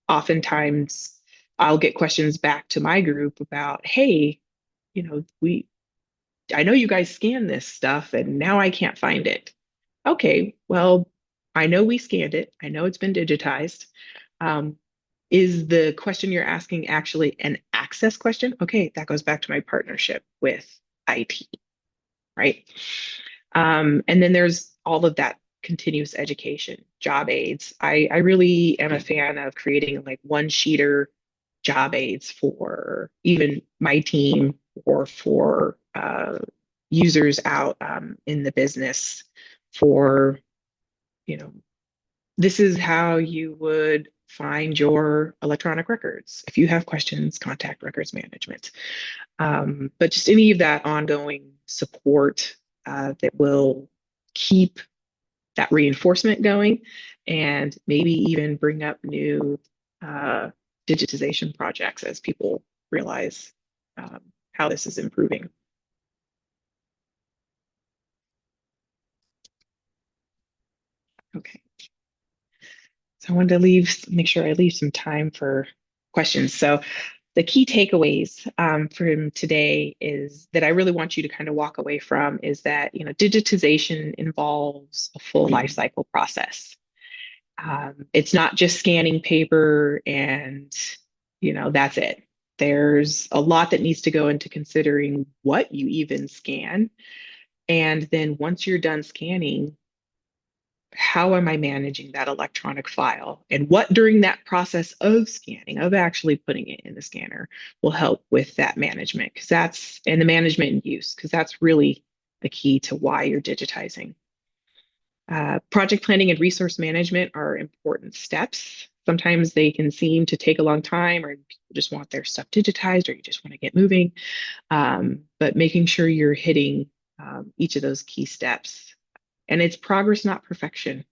Oftentimes, I'll get questions back to my group about, hey, we I know you guys scan this stuff and now I can't find it. Okay, well, I know we scanned it. I know it's been digitized. Um, is the question you're asking actually an access question? Okay, that goes back to my partnership with IT, right? And then there's all of that continuous education, job aids. I really am a fan of creating like one sheeter job aids for even my team or for users out in the business for, you know, this is how you would find your electronic records. If you have questions, contact records management. But just any of that ongoing support that will keep that reinforcement going and maybe even bring up new uh, digitization projects as people realize um, how this is improving. Okay. So I wanted to make sure I leave some time for questions. So the key takeaways from today is that I really want you to kind of walk away from is that, digitization involves a full life cycle process. It's not just scanning paper and, that's it. There's a lot that needs to go into considering what you even scan. And then once you're done scanning, how am I managing that electronic file? And what during that process of scanning, of actually putting it in the scanner, will help with that management? And the management and use, because that's really the key to why you're digitizing. Project planning and resource management are important steps. Sometimes they can seem to take a long time, or people just want their stuff digitized, or you just want to get moving. But making sure you're hitting each of those key steps. And it's progress, not perfection,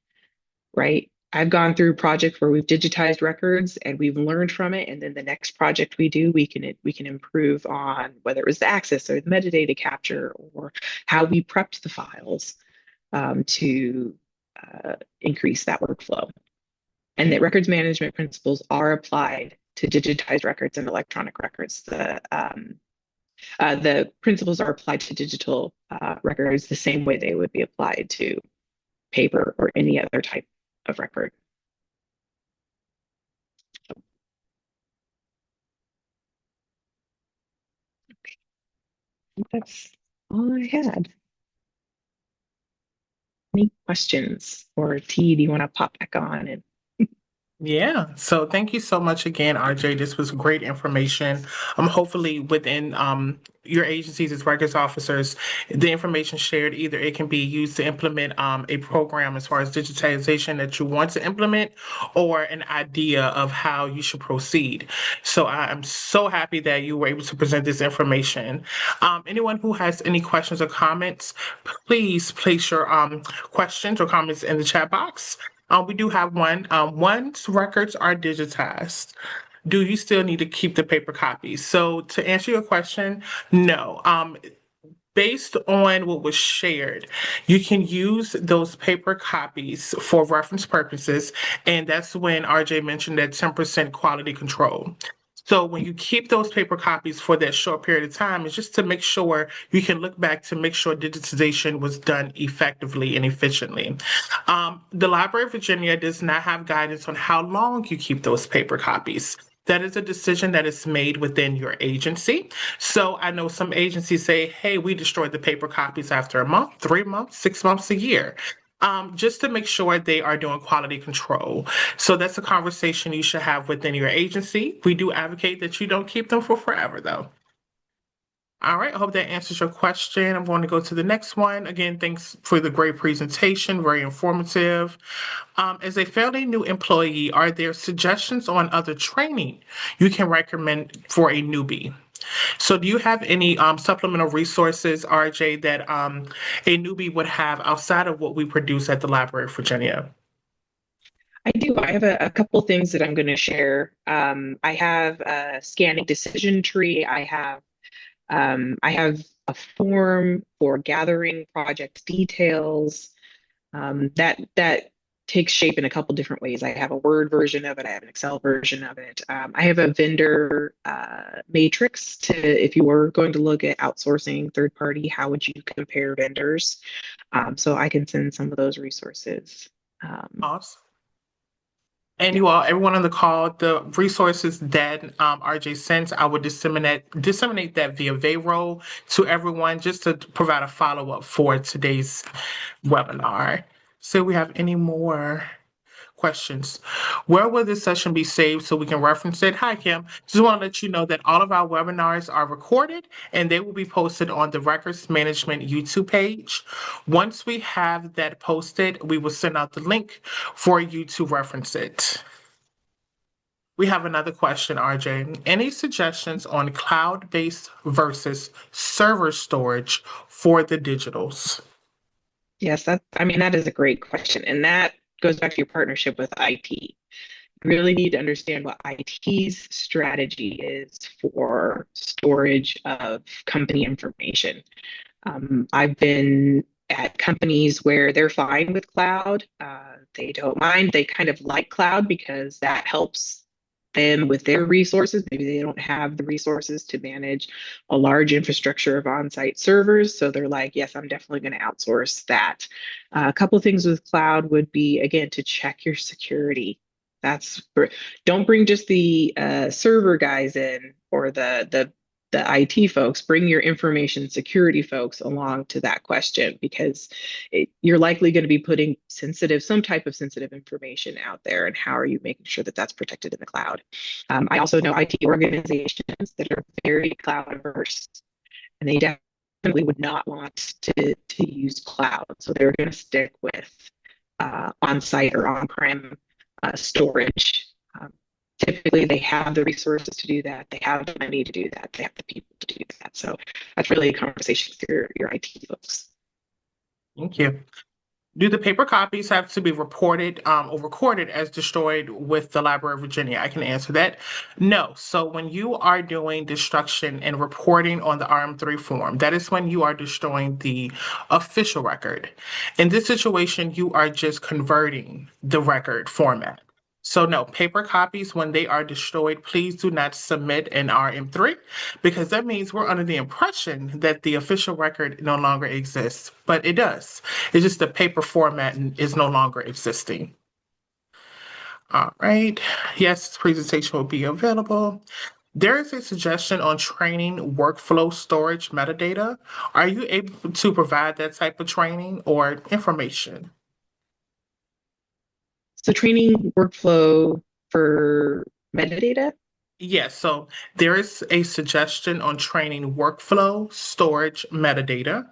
right? I've gone through projects where we've digitized records and we've learned from it. And then the next project we do, we can improve on whether it was the access or the metadata capture or how we prepped the files to increase that workflow. And that records management principles are applied to digitized records and electronic records. The principles are applied to digital records the same way they would be applied to paper or any other type of record. That's all I had. Any questions? Or T, do you want to pop back on? And Yeah. So thank you so much again, RJ. This was great information. Hopefully within your agencies as records officers, the information shared, either it can be used to implement a program as far as digitization that you want to implement or an idea of how you should proceed. So I'm so happy that you were able to present this information. Anyone who has any questions or comments, please place your questions or comments in the chat box. We do have one. Once records are digitized, do you still need to keep the paper copies? So to answer your question, no. Based on what was shared, you can use those paper copies for reference purposes. And that's when RJ mentioned that 10% quality control. So when you keep those paper copies for that short period of time, it's just to make sure you can look back to make sure digitization was done effectively and efficiently. The Library of Virginia does not have guidance on how long you keep those paper copies. That is a decision that is made within your agency. So I know some agencies say, hey, we destroyed the paper copies after a month, 3 months, 6 months, a year. Just to make sure they are doing quality control. So that's a conversation you should have within your agency. We do advocate that you don't keep them for forever, though. All right, I hope that answers your question. I'm going to go to the next one. Again, thanks for the great presentation, very informative. As a fairly new employee, are there suggestions on other training you can recommend for a newbie? So, do you have any supplemental resources, RJ, that a newbie would have outside of what we produce at the Library of Virginia? I do. I have a couple things that I'm going to share. I have a scanning decision tree. I have a form for gathering project details. That takes shape in a couple different ways. I have a Word version of it. I have an Excel version of it. I have a vendor matrix to if you were going to look at outsourcing third party, how would you compare vendors? So I can send some of those resources. Um, Awesome. And yeah. you all, everyone on the call, the resources that RJ sent, I would disseminate that via Vero to everyone just to provide a follow-up for today's webinar. So we have any more questions? Where will this session be saved so we can reference it? Hi, Kim. Just want to let you know that all of our webinars are recorded and they will be posted on the Records Management YouTube page. Once we have that posted, we will send out the link for you to reference it. We have another question, RJ. Any suggestions on cloud-based versus server storage for the digitals? Yes, that is a great question. And that goes back to your partnership with IT. You really need to understand what IT's strategy is for storage of company information. I've been at companies where they're fine with cloud. They don't mind. They kind of like cloud because that helps them with their resources. Maybe they don't have the resources to manage a large infrastructure of on-site servers. So they're like, yes, I'm definitely going to outsource that. A couple of things with cloud would be, again, to check your security. Don't bring just the server guys in or the IT folks, bring your information security folks along to that question because you're likely going to be putting some type of sensitive information out there. And how are you making sure that that's protected in the cloud? I also know IT organizations that are very cloud averse, and they definitely would not want to use cloud. So they're going to stick with on-site or on-prem storage. Typically, they have the resources to do that. They have the money to do that. They have the people to do that. So that's really a conversation with your IT folks. Thank you. Do the paper copies have to be reported or recorded as destroyed with the Library of Virginia? I can answer that. No. So when you are doing destruction and reporting on the RM3 form, that is when you are destroying the official record. In this situation, you are just converting the record format. So no, paper copies, when they are destroyed, please do not submit an RM3 because that means we're under the impression that the official record no longer exists, but it does. It's just the paper format is no longer existing. All right. Yes, this presentation will be available. There is a suggestion on training workflow storage metadata. Are you able to provide that type of training or information? So training workflow for metadata. Yes, so there is a suggestion on training workflow, storage, metadata.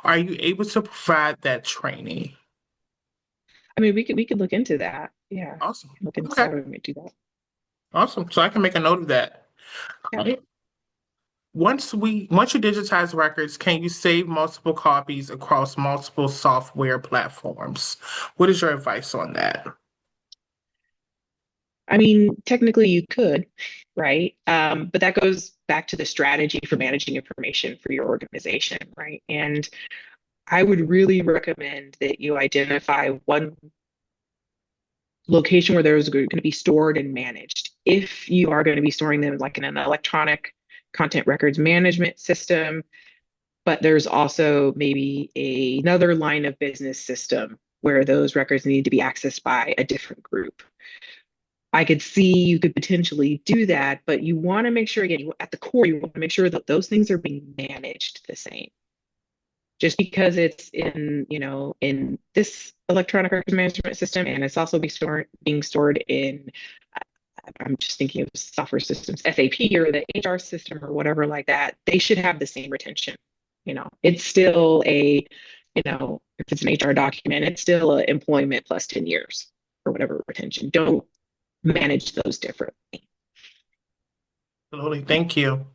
Are you able to provide that training? I mean, we could look into that. Yeah, Awesome. look into Okay, how to do that. awesome. So I can make a note of that. Yeah. All right. Once you digitize records, can you save multiple copies across multiple software platforms? What is your advice on that? I mean, technically you could, right? But that goes back to the strategy for managing information for your organization, right? And I would really recommend that you identify one location where those are going to be stored and managed. If you are going to be storing them like in an electronic content records management system, but there's also maybe another line of business system where those records need to be accessed by a different group. I could see you could potentially do that, but you want to make sure, again, at the core, you want to make sure that those things are being managed the same. Just because it's in this electronic records management system and it's also being stored in, I'm just thinking of software systems, SAP or the HR system or whatever like that, they should have the same retention. It's still if it's an HR document, it's still an employment plus 10 years or whatever retention. Don't manage those differently. Absolutely. Thank you.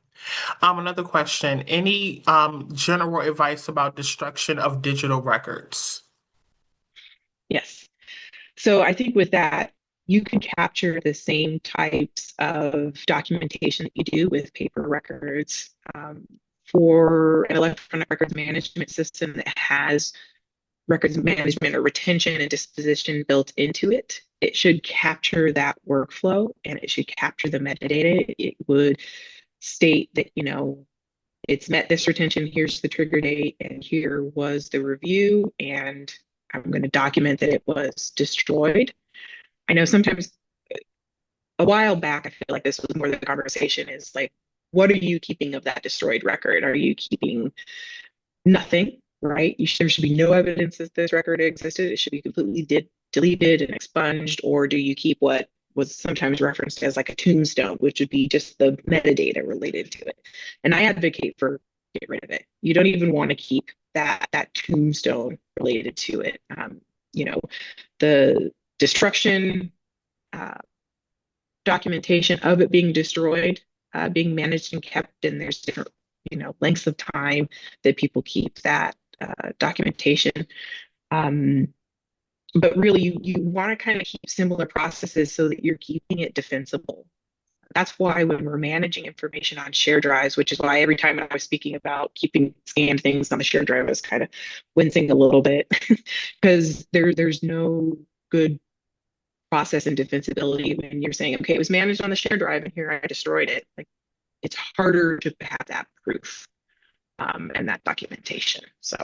Another question. Any general advice about destruction of digital records? Yes. So I think with that, you can capture the same types of documentation that you do with paper records for an electronic records management system that has records management or retention and disposition built into it. It should capture that workflow and it should capture the metadata. It would state that, it's met this retention, here's the trigger date, and here was the review, and I'm going to document that it was destroyed. I know sometimes a while back, I feel like this was more the conversation is like, what are you keeping of that destroyed record? Are you keeping nothing, right? There should be no evidence that this record existed. It should be completely deleted and expunged. Or do you keep what was sometimes referenced as like a tombstone, which would be just the metadata related to it? And I advocate for get rid of it. You don't even want to keep that tombstone related to it. You know, the destruction uh, documentation of it being destroyed, being managed and kept, and there's different, lengths of time that people keep that documentation. Um, but really, you want to kind of keep similar processes so that you're keeping it defensible. That's why when we're managing information on shared drives, which is why every time I was speaking about keeping scanned things on the shared drive, I was kind of wincing a little bit because there's no good process and defensibility when you're saying, okay, it was managed on the shared drive and here I destroyed it. Like it's harder to have that proof and that documentation. So,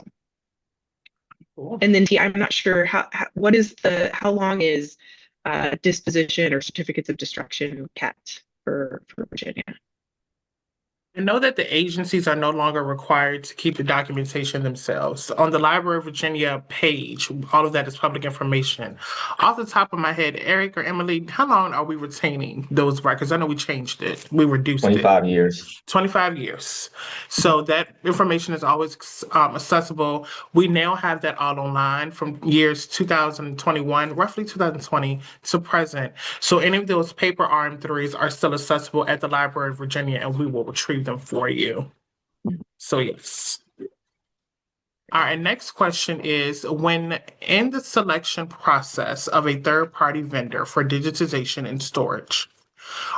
Cool. and then T, I'm not sure what is how long is disposition or certificates of destruction kept for Virginia? I know that the agencies are no longer required to keep the documentation themselves. On the Library of Virginia page, all of that is public information. Off the top of my head, Eric or Emily, how long are we retaining those records? I know we changed it, we reduced it. 25 years. 25 years. So that information is always accessible. We now have that all online from years 2021, roughly 2020 to present. So any of those paper RM3s are still accessible at the Library of Virginia and we will retrieve them for you. So yes. All right, next question is when in the selection process of a third-party vendor for digitization and storage,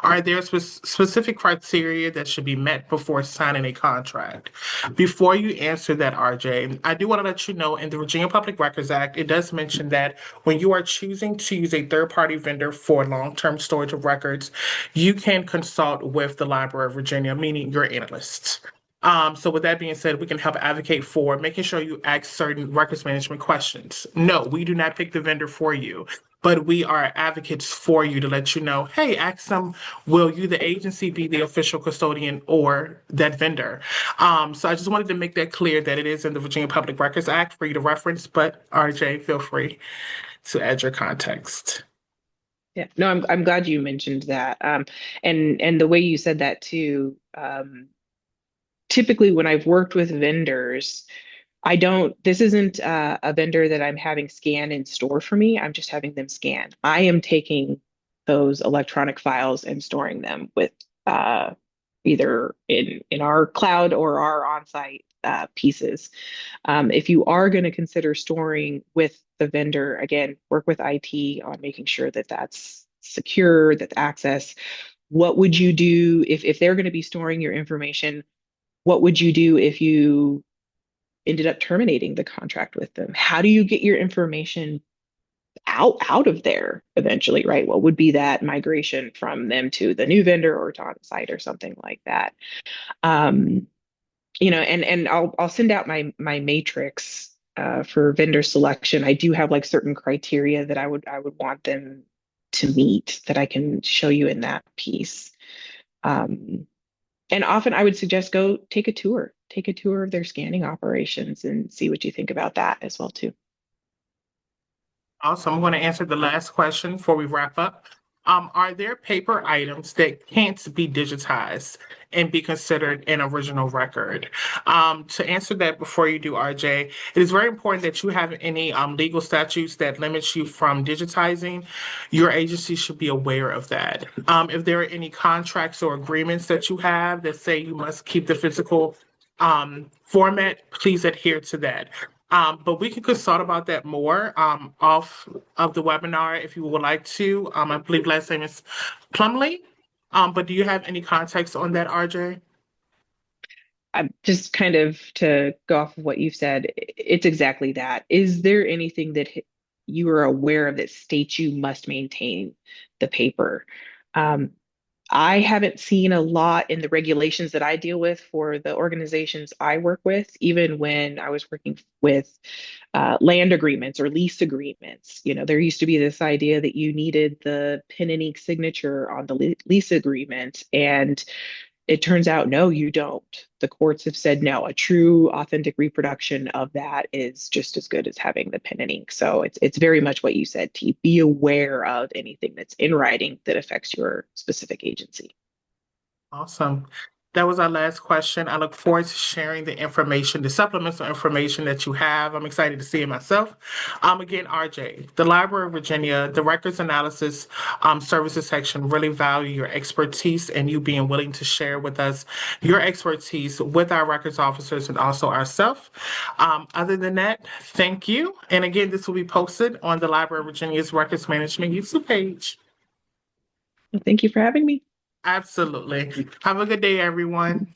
are there specific criteria that should be met before signing a contract? Before you answer that, RJ, I do want to let you know in the Virginia Public Records Act, it does mention that when you are choosing to use a third-party vendor for long-term storage of records, you can consult with the Library of Virginia, meaning your analysts. So with that being said, we can help advocate for making sure you ask certain records management questions. No, we do not pick the vendor for you, but we are advocates for you to let you know, hey, ask them, will you, the agency, be the official custodian or that vendor? So I just wanted to make that clear that it is in the Virginia Public Records Act for you to reference, but RJ, feel free to add your context. Yeah, no, I'm glad you mentioned that. And the way you said that too, typically when I've worked with vendors, this isn't a vendor that I'm having scan in store for me. I'm just having them scan. I am taking those electronic files and storing them with uh, either in our cloud or our on-site pieces. If you are going to consider storing with the vendor, again, work with IT on making sure that that's secure, that the access. What would you do if they're going to be storing your information? What would you do if you ended up terminating the contract with them? How do you get your information out of there eventually, right? What would be that migration from them to the new vendor or to on site or something like that? Um, and I'll send out my matrix for vendor selection. I do have like certain criteria that I would want them to meet that I can show you in that piece. Um, and often I would suggest go take a tour of their scanning operations and see what you think about that as well too. Also, I'm going to answer the last question before we wrap up. Are there paper items that can't be digitized and be considered an original record? To answer that before you do, RJ, it is very important that you have any legal statutes that limits you from digitizing. Your agency should be aware of that. If there are any contracts or agreements that you have that say you must keep the physical format, please adhere to that. But we can consult about that more off of the webinar if you would like to. I believe last name is Plumley. But do you have any context on that, RJ? I'm just kind of to go off of what you've said, it's exactly that. Is there anything that you are aware of that states you must maintain the paper? Um, I haven't seen a lot in the regulations that I deal with for the organizations I work with, even when I was working with land agreements or lease agreements. There used to be this idea that you needed the pen and ink signature on the lease agreement. And it turns out, no, you don't. The courts have said no. A true, authentic reproduction of that is just as good as having the pen and ink. So it's very much what you said, T. Be aware of anything that's in writing that affects your specific agency. Awesome. That was our last question. I look forward to sharing the information, the supplemental information that you have. I'm excited to see it myself. Again, RJ, the Library of Virginia, the Records Analysis Services section really value your expertise and you being willing to share with us your expertise with our records officers and also ourselves. Other than that, thank you. And again, this will be posted on the Library of Virginia's Records Management YouTube page. Well, thank you for having me. Absolutely. Have a good day, everyone.